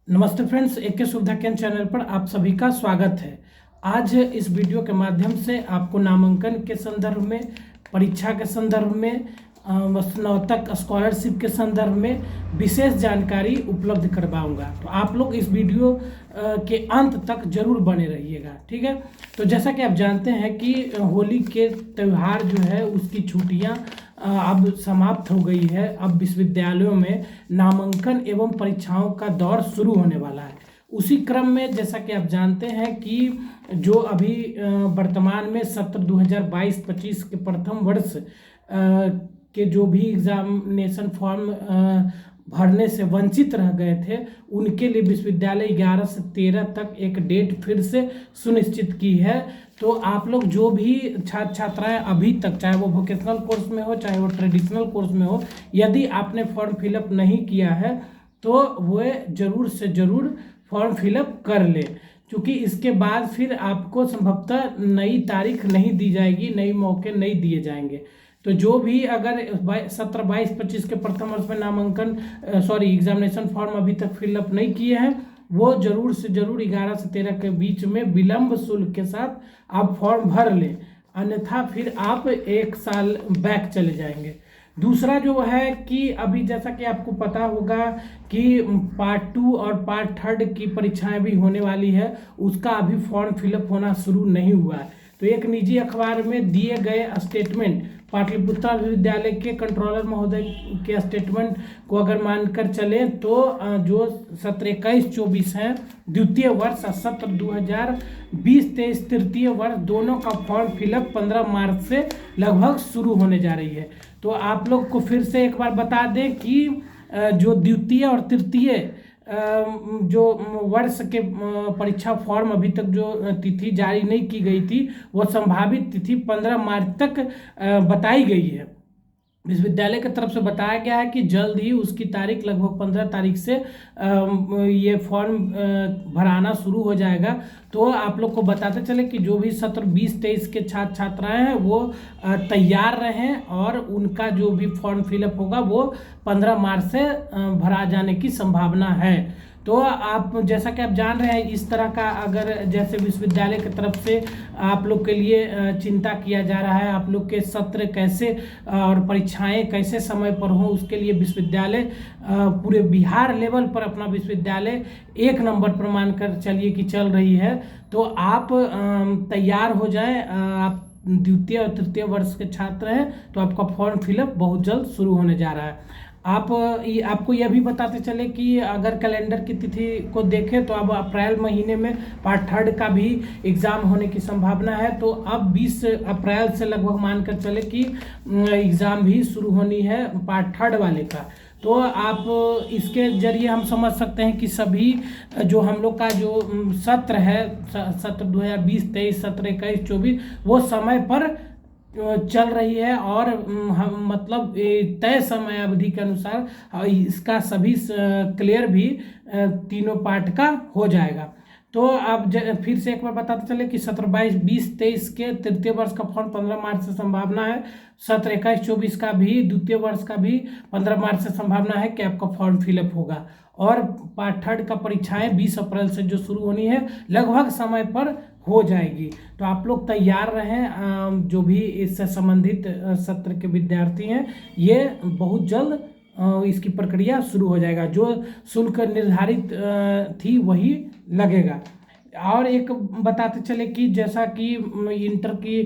नमस्ते फ्रेंड्स, एके सुविधा केंद्र चैनल पर आप सभी का स्वागत है। आज इस वीडियो के माध्यम से आपको नामांकन के संदर्भ में, परीक्षा के संदर्भ में, स्नातक स्कॉलरशिप के संदर्भ में विशेष जानकारी उपलब्ध करवाऊंगा। तो आप लोग इस वीडियो के अंत तक जरूर बने रहिएगा, ठीक है। तो जैसा कि आप जानते हैं कि होली के त्यौहार जो है उसकी छुट्टियां अब समाप्त हो गई है। अब विश्वविद्यालयों में नामांकन एवं परीक्षाओं का दौर शुरू होने वाला है। उसी क्रम में जैसा कि आप जानते हैं कि जो अभी वर्तमान में सत्र 2022-25 के प्रथम वर्ष के जो भी एग्जामिनेशन फॉर्म भरने से वंचित रह गए थे, उनके लिए विश्वविद्यालय 11 से 13 तक एक डेट फिर से सुनिश्चित की है। तो आप लोग जो भी छात्र छात्राएं अभी तक, चाहे वो वोकेशनल कोर्स में हो चाहे वो ट्रेडिशनल कोर्स में हो, यदि आपने फॉर्म फिलअप नहीं किया है तो वह ज़रूर से ज़रूर फॉर्म फिलअप कर ले, क्योंकि इसके बाद फिर आपको संभवतः नई तारीख नहीं दी जाएगी, नए मौके नहीं दिए जाएंगे। तो जो भी अगर सत्र 22-25 के प्रथम वर्ष में नामांकन एग्जामिनेशन फॉर्म अभी तक फिलअप नहीं किए हैं, वो जरूर से जरूर 11 से 13 के बीच में विलंब शुल्क के साथ आप फॉर्म भर लें, अन्यथा फिर आप एक साल बैक चले जाएंगे। दूसरा जो है कि अभी जैसा कि आपको पता होगा कि पार्ट 2 और पार्ट 3 की परीक्षाएं भी होने वाली है, उसका अभी फॉर्म फिलअप होना शुरू नहीं हुआ है। तो एक निजी अखबार में दिए गए स्टेटमेंट, पाटलिपुत्र विश्वविद्यालय के कंट्रोलर महोदय के स्टेटमेंट को अगर मानकर चलें तो जो सत्र 21-24 है, द्वितीय वर्ष, सत्र 2020-23 तृतीय वर्ष, दोनों का फॉर्म फिलअप 15 मार्च से लगभग शुरू होने जा रही है। तो आप लोग को फिर से एक बार बता दें कि जो द्वितीय और तृतीय जो वर्ष के परीक्षा फॉर्म अभी तक जो तिथि जारी नहीं की गई थी, वो संभावित तिथि 15 मार्च तक बताई गई है। विश्वविद्यालय की तरफ से बताया गया है कि जल्द ही उसकी तारीख लगभग 15 तारीख से ये फॉर्म भराना शुरू हो जाएगा। तो आप लोग को बताते चले कि जो भी सत्र 20-23 के छात्र छात्राएं हैं वो तैयार रहें, और उनका जो भी फॉर्म फिलअप होगा वो 15 मार्च से भरा जाने की संभावना है। तो आप जैसा कि आप जान रहे हैं, इस तरह का अगर जैसे विश्वविद्यालय की तरफ से आप लोग के लिए चिंता किया जा रहा है, आप लोग के सत्र कैसे और परीक्षाएं कैसे समय पर हों, उसके लिए विश्वविद्यालय पूरे बिहार लेवल पर अपना विश्वविद्यालय 1 नंबर पर मानकर चलिए कि चल रही है। तो आप तैयार हो जाएं। आप द्वितीय और तृतीय वर्ष के छात्र हैं तो आपका फॉर्म फिलअप बहुत जल्द शुरू होने जा रहा है। आपको यह भी बताते चले कि अगर कैलेंडर की तिथि को देखें तो अब अप्रैल महीने में पार्ट 3 का भी एग्ज़ाम होने की संभावना है। तो अब 20 अप्रैल से लगभग मानकर चले कि एग्ज़ाम भी शुरू होनी है पार्ट 3 वाले का। तो आप इसके जरिए हम समझ सकते हैं कि सभी जो हम लोग का जो सत्र है, सत्र 2020-23, सत्र 21-24, वो समय पर चल रही है, और हम मतलब तय समय अवधि के अनुसार इसका सभी क्लियर भी तीनों पार्ट का हो जाएगा। तो आप फिर से एक बार बताते चले कि सत्र 22-23 के तृतीय वर्ष का फॉर्म 15 मार्च से संभावना है, सत्र 21-24 का भी द्वितीय वर्ष का भी 15 मार्च से संभावना है कि आपका फॉर्म फिलअप होगा, और पार्ट 3 का परीक्षाएं 20 अप्रैल से जो शुरू होनी है लगभग समय पर हो जाएगी। तो आप लोग तैयार रहें। जो भी इससे संबंधित सत्र के विद्यार्थी हैं, ये बहुत जल्द इसकी प्रक्रिया शुरू हो जाएगा। जो शुल्क निर्धारित थी वही लगेगा। और एक बताते चले कि जैसा कि इंटर की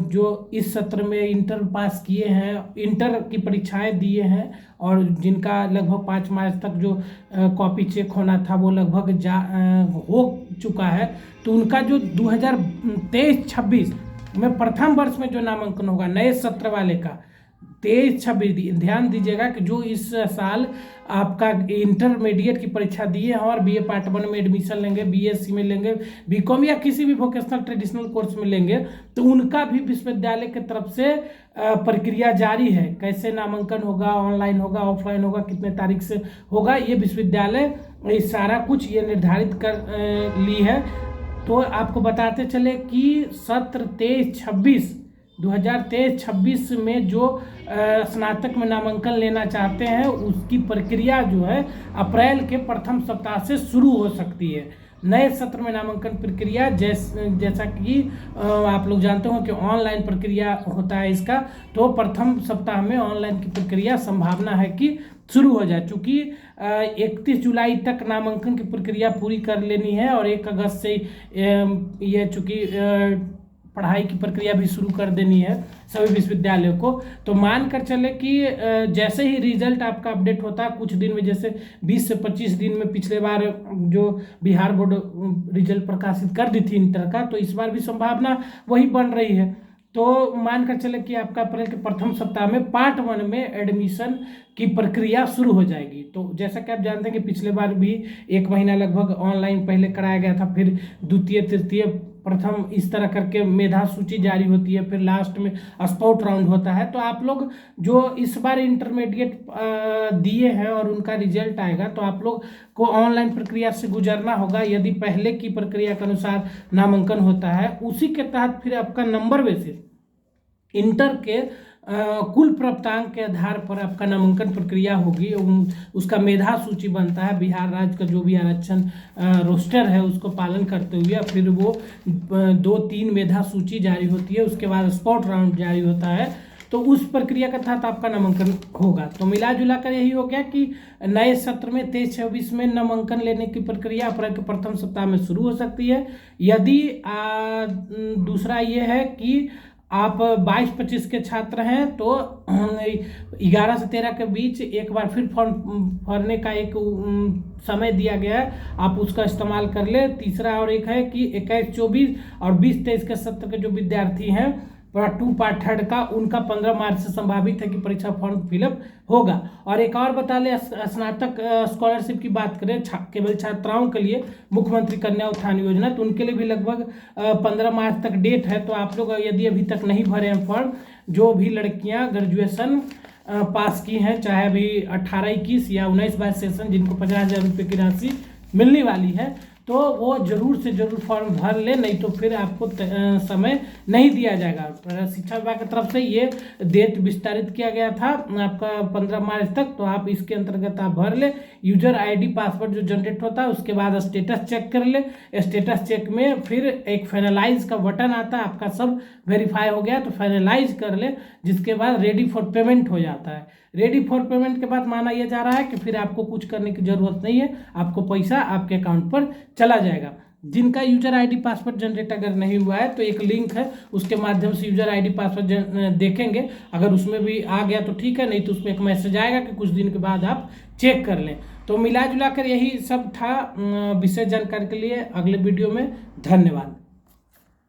जो इस सत्र में इंटर पास किए हैं, इंटर की परीक्षाएं दिए हैं, और जिनका लगभग 5 मार्च तक जो कॉपी चेक होना था वो लगभग हो चुका है, तो उनका जो 2023-26 में प्रथम वर्ष में जो नामांकन होगा नए सत्र वाले का 23-26, ध्यान दीजिएगा कि जो इस साल आपका इंटरमीडिएट की परीक्षा दिए हैं और बीए पार्ट 1 में एडमिशन लेंगे, बीएससी में लेंगे, बीकॉम या किसी भी वोकेशनल ट्रेडिशनल कोर्स में लेंगे, तो उनका भी विश्वविद्यालय की तरफ से प्रक्रिया जारी है। कैसे नामांकन होगा, ऑनलाइन होगा, ऑफलाइन होगा, कितने तारीख से होगा, ये विश्वविद्यालय सारा कुछ ये निर्धारित कर ली है। तो आपको बताते चले कि सत्र 23-26 2023-26 में जो स्नातक में नामांकन लेना चाहते हैं उसकी प्रक्रिया जो है अप्रैल के प्रथम सप्ताह से शुरू हो सकती है। नए सत्र में नामांकन प्रक्रिया जैसा कि आप लोग जानते हो कि ऑनलाइन प्रक्रिया होता है इसका, तो प्रथम सप्ताह में ऑनलाइन की प्रक्रिया संभावना है कि शुरू हो जाए। चूँकि 31 जुलाई तक नामांकन की प्रक्रिया पूरी कर लेनी है और 1 अगस्त से ये चूँकि पढ़ाई की प्रक्रिया भी शुरू कर देनी है सभी विश्वविद्यालयों को। तो मान कर चले कि जैसे ही रिजल्ट आपका अपडेट होता है कुछ दिन में, जैसे 20 से 25 दिन में पिछले बार जो बिहार बोर्ड रिजल्ट प्रकाशित कर दी थी इंटर का, तो इस बार भी संभावना वही बन रही है। तो मान कर चले कि आपका अप्रैल के प्रथम सप्ताह में पार्ट 1 में एडमिशन की प्रक्रिया शुरू हो जाएगी। तो जैसा कि आप जानते हैं कि पिछले बार भी 1 महीना लगभग ऑनलाइन पहले कराया गया था, फिर द्वितीय तृतीय प्रथम इस तरह करके मेधा सूची जारी होती है, फिर लास्ट में स्पॉट राउंड होता है। तो आप लोग जो इस बार इंटरमीडिएट दिए हैं और उनका रिजल्ट आएगा तो आप लोग को ऑनलाइन प्रक्रिया से गुजरना होगा। यदि पहले की प्रक्रिया के अनुसार नामांकन होता है उसी के तहत फिर आपका नंबर बेसिस इंटर के कुल प्राप्तांक के आधार पर आपका नामांकन प्रक्रिया होगी। उसका मेधा सूची बनता है, बिहार राज्य का जो भी आरक्षण रोस्टर है उसको पालन करते हुए फिर वो 2-3 मेधा सूची जारी होती है, उसके बाद स्पॉट राउंड जारी होता है। तो उस प्रक्रिया के तहत आपका नामांकन होगा। तो मिला जुला कर यही हो गया कि नए सत्र में 23-26 में नामांकन लेने की प्रक्रिया अप्रैल के प्रथम सप्ताह में शुरू हो सकती है। यदि दूसरा ये है कि आप 22-25 के छात्र हैं तो 11 से 13 के बीच एक बार फिर फॉर्म भरने का एक समय दिया गया है, आप उसका इस्तेमाल कर ले। तीसरा और एक है कि 21-24 और 20-23 के सत्र के जो विद्यार्थी हैं पार्ट 2 पार्ट 3 का, उनका 15 मार्च से संभावित है कि परीक्षा फॉर्म फिलअप होगा। और एक और बता लें, स्नातक स्कॉलरशिप की बात करें केवल छात्राओं के लिए मुख्यमंत्री कन्या उत्थान योजना, तो उनके लिए भी लगभग 15 मार्च तक डेट है। तो आप लोग यदि अभी तक नहीं भरे हैं फॉर्म, जो भी लड़कियां ग्रेजुएशन पास की हैं, चाहे अभी 18-21 या 19-22 सेशन जिनको 50,000 रुपये की राशि मिलने वाली है, तो वो जरूर से जरूर फॉर्म भर ले, नहीं तो फिर आपको समय नहीं दिया जाएगा। शिक्षा विभाग की तरफ से ये डेट विस्तारित किया गया था आपका 15 मार्च तक, तो आप इसके अंतर्गत आप भर ले। यूजर आईडी पासवर्ड जो जनरेट होता है उसके बाद स्टेटस चेक कर ले। स्टेटस चेक में फिर एक फाइनलाइज का बटन आता है, आपका सब वेरीफाई हो गया तो फाइनलाइज कर ले, जिसके बाद रेडी फॉर पेमेंट हो जाता है। रेडी फॉर पेमेंट के बाद माना यह जा रहा है कि फिर आपको कुछ करने की जरूरत नहीं है, आपको पैसा आपके अकाउंट पर चला जाएगा। जिनका यूजर आईडी पासवर्ड जनरेट अगर नहीं हुआ है तो एक लिंक है, उसके माध्यम से यूजर आईडी पासवर्ड देखेंगे, अगर उसमें भी आ गया तो ठीक है, नहीं तो उसमें एक मैसेज आएगा कि कुछ दिन के बाद आप चेक कर लें। तो मिला जुला कर यही सब था। विशेष जानकारी के लिए अगले वीडियो में धन्यवाद।